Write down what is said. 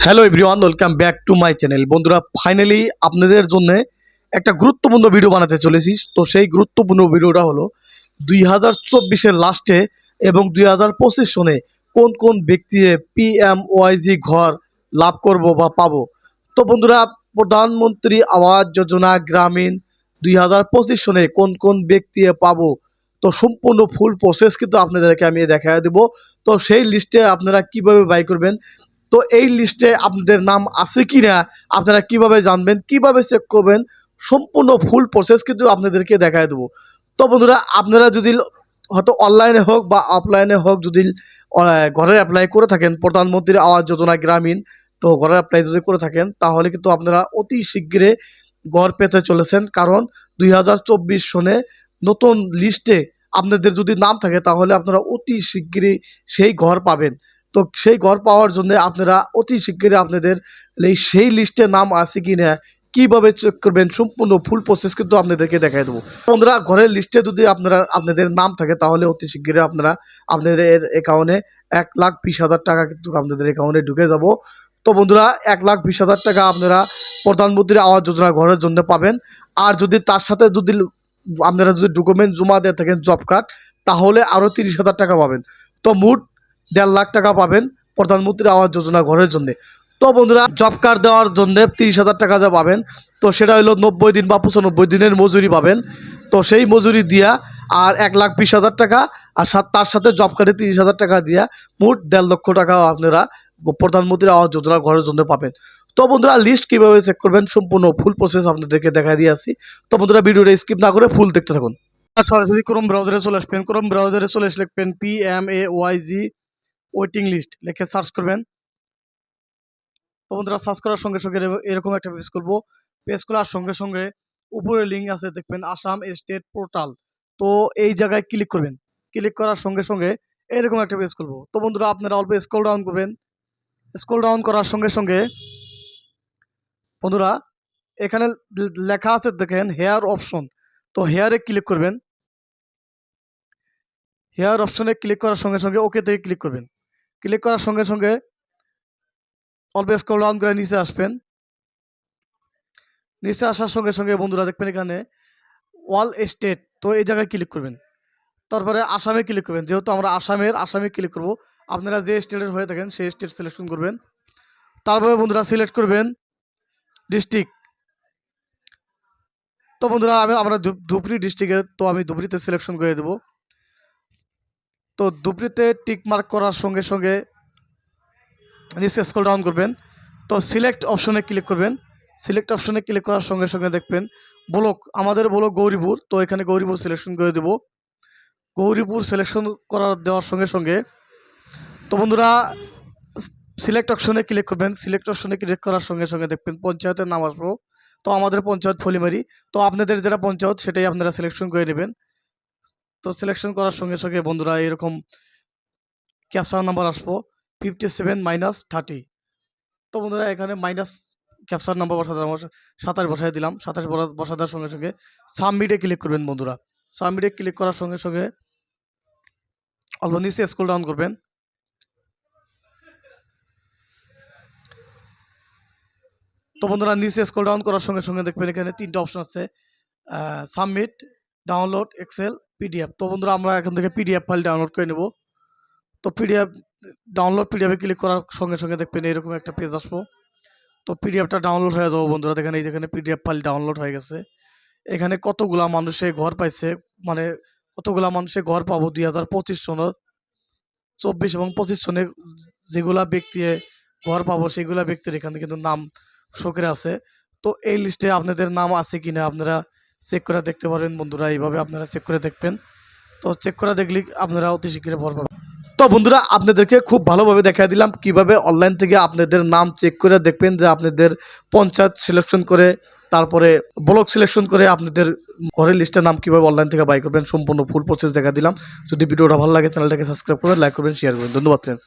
Hello everyone, welcome back to my channel. বন্ধুরা, finally আপনাদের জন্য একটা গুরুত্বপূর্ণ ভিডিও বানাতে চলেছি। তো সেই গুরুত্বপূর্ণ ভিডিওটা হলো 2024-এর লাস্টে এবং 2025 সনে কোন কোন ব্যক্তি পিএমওয়াইজি ঘর লাভ করব বা পাবো। তো বন্ধুরা, প্রধানমন্ত্রী আবাস যোজনা গ্রামীণ 2025 সনে কোন কোন ব্যক্তি পাবো, তো সম্পূর্ণ ফুল প্রসেস কিন্তু আপনাদেরকে আমি দেখায় দেবো। তো সেই লিস্টে আপনারা কিভাবে বাই করবেন, তো এই লিস্টে আপনাদের নাম আছে কি না আপনারা কিভাবে জানবেন, কিভাবে চেক করবেন, সম্পূর্ণ ফুল প্রসেস কিন্তু আপনাদেরকে দেখায় দেবো। তো বন্ধুরা, আপনারা যদি হয়তো অনলাইনে হোক বা অফলাইনে হোক যদি ঘরের অ্যাপ্লাই করে থাকেন প্রধানমন্ত্রী আবাস যোজনা গ্রামীণ, তো ঘরের অ্যাপ্লাই যদি করে থাকেন তাহলে কিন্তু আপনারা অতি শীঘ্রই ঘর পেতে চলেছেন। কারণ 2024 সনে নতুন লিস্টে আপনাদের যদি নাম থাকে তাহলে আপনারা অতি শীঘ্রই সেই ঘর পাবেন। তো সেই ঘর পাওয়ার জন্য আপনারা অতি শীঘ্রই আপনাদের সেই লিস্টে নাম আছে কি না কীভাবে চেক করবেন, সম্পূর্ণ ফুল প্রসেস কিন্তু আপনাদেরকে দেখাই দেবো। বন্ধুরা, ঘরের লিস্টে যদি আপনাদের নাম থাকে তাহলে অতি শীঘ্রই আপনারা আপনাদের অ্যাকাউন্টে 1,20,000 টাকা কিন্তু আপনাদের অ্যাকাউন্টে ঢুকে যাব। তো বন্ধুরা, 1,20,000 টাকা আপনারা প্রধানমন্ত্রী আবাস যোজনা ঘরের জন্য পাবেন। আর যদি তার সাথে যদি আপনারা যদি ডকুমেন্ট জমা দিয়ে থাকেন জব কার্ড, তাহলে আরও 30,000 টাকা পাবেন। তো মোট 1.5 লাখ টাকা পাবেন প্রধানমন্ত্রী আবাস যোজনা ঘরের জন্য। তো বন্ধুরা, জব কার্ড দেওয়ার জন্য 30,000 টাকা যা পাবেন, তো সেটা হলো 90 দিন বা 95 দিনের মজুরি পাবেন। তো সেই মজুরি দিয়া আর 1,20,000 টাকা আর তার সাথে জব কার্ডে 30,000 টাকা দিয়া মোট 1.5 লক্ষ টাকা আপনারা প্রধানমন্ত্রী আবাস যোজনা ঘরের জন্য পাবেন। তো বন্ধুরা, লিস্ট কীভাবে চেক করবেন সম্পূর্ণ ফুল প্রসেস আপনাদেরকে দেখা দিয়ে আসি। তো বন্ধুরা, ভিডিওটা স্কিপ না করে ফুল দেখতে থাকুন। সরাসরি ক্রোম ব্রাউজারে চলে আসবেন। ক্রোম ব্রাউজারে চলে আসলে লিখবেন PMAYG ওয়েটিং লিস্ট লিখে সার্চ করবেন। তো বন্ধুরা, সার্চ করার সঙ্গে সঙ্গে এরকম একটা পেজ খুলবো। পেজ খোলার সঙ্গে সঙ্গে উপরে লিঙ্ক আছে দেখবেন আসাম স্টেট পোর্টাল। তো এই জায়গায় ক্লিক করবেন। ক্লিক করার সঙ্গে সঙ্গে এরকম একটা পেজ খুলবো। তো বন্ধুরা, আপনারা অল্প স্ক্রল ডাউন করবেন। স্ক্রল ডাউন করার সঙ্গে সঙ্গে বন্ধুরা, এখানে লেখা আছে দেখেন হেয়ার অপশন। তো হেয়ারে ক্লিক করবেন। হেয়ার অপশনে ক্লিক করার সঙ্গে সঙ্গে ওকে থেকে ক্লিক করবেন। ক্লিক করার সঙ্গে সঙ্গে অল্প স্ক্রল ডাউন করে নিচে আসবেন। নিচে আসার সঙ্গে সঙ্গে বন্ধুরা দেখবেন এখানে অল স্টেট। তো এই জায়গায় ক্লিক করবেন। তারপরে আসামে ক্লিক করবেন। যেহেতু আমরা আসামে ক্লিক করব, আপনারা যে স্টেটের হয়ে থাকেন সেই স্টেট সিলেকশন করবেন। তারপরে বন্ধুরা সিলেক্ট করবেন ডিস্ট্রিক্ট। তো বন্ধুরা, আমরা ধুবড়ী ডিস্ট্রিক্টের, তো আমি ধুবড়ীতে সিলেকশন করে দেব। তো ধুবড়ীতে টিক মার্ক করার সঙ্গে সঙ্গে নিচে স্ক্রল ডাউন করবেন। তো সিলেক্ট অপশনে ক্লিক করবেন। সিলেক্ট অপশনে ক্লিক করার সঙ্গে সঙ্গে দেখবেন ব্লক, আমাদের ব্লক গৌরীপুর। তো এখানে গৌরীপুর সিলেকশন করে দেব। গৌরীপুর সিলেকশন দেওয়ার সঙ্গে সঙ্গে তো বন্ধুরা সিলেক্ট অপশনে ক্লিক করবেন। সিলেক্ট অপশনে ক্লিক করার সঙ্গে সঙ্গে দেখবেন পঞ্চায়েতের নাম আসবো। তো আমাদের পঞ্চায়েত ফলিমারি। তো আপনাদের যেটা পঞ্চায়েত সেটাই আপনারা সিলেকশন করে নেবেন। তো সিলেকশন করার সঙ্গে সঙ্গে বন্ধুরা এরকম ক্যাপচার নাম্বার আসবো 57-30। তো বন্ধুরা, এখানে মাইনাস ক্যাপচার নাম্বার বসাতে 27 বসাই দিলাম। 27 বসা দেওয়ার সঙ্গে সঙ্গে সাবমিটে ক্লিক করবেন। বন্ধুরা, সাবমিটে ক্লিক করার সঙ্গে সঙ্গে অল্প নিচে স্ক্রল ডাউন করবেন। তো বন্ধুরা, নিচে স্ক্রল ডাউন করার সঙ্গে সঙ্গে দেখবেন এখানে 3টা অপশন আছে, সাবমিট, ডাউনলোড, এক্সেল, পিডিএফ। তো বন্ধুরা, আমরা এখান থেকে পিডিএফ ফাইল ডাউনলোড করে নেব। তো পিডিএফে ক্লিক করার সঙ্গে সঙ্গে দেখবেন এরকম একটা পেজ আসবো। তো পিডিএফটা ডাউনলোড হয়ে যাবো। বন্ধুরা দেখেন এই যেখানে পিডিএফ ফাইল ডাউনলোড হয়ে গেছে। এখানে কতগুলা মানুষে ঘর পাইছে, মানে কতগুলা মানুষে ঘর পাবো 2025 সনের 24 এবং 25 সনে যেগুলা ব্যক্তি ঘর পাবো সেগুলা ব্যক্তির এখানে কিন্তু নাম শোকের আছে। তো এই লিস্টে আপনাদের নাম আছে কিনা আপনারা চেক করে দেখতে পারবেন। বন্ধুরা, এইভাবে আপনারা চেক করে দেখবেন। তো চেক করে দেখলে আপনারা অতি শীঘ্রই ভর পাবেন। তো বন্ধুরা, আপনাদেরকে খুব ভালোভাবে দেখাই দিলাম কিভাবে অনলাইন থেকে আপনাদের নাম চেক করে দেখবেন যে আপনাদের পঞ্চায়েত সিলেকশন করে তারপরে ব্লক সিলেকশন করে আপনাদের ঘরের লিস্টের নাম কীভাবে অনলাইন থেকে বাই করবেন, সম্পূর্ণ ফুল প্রসেস দেখা দিলাম। যদি ভিডিওটা ভালো লাগে চ্যানেলটাকে সাবস্ক্রাইব করবেন, লাইক করবেন, শেয়ার করবেন। ধন্যবাদ ফ্রেন্ডস।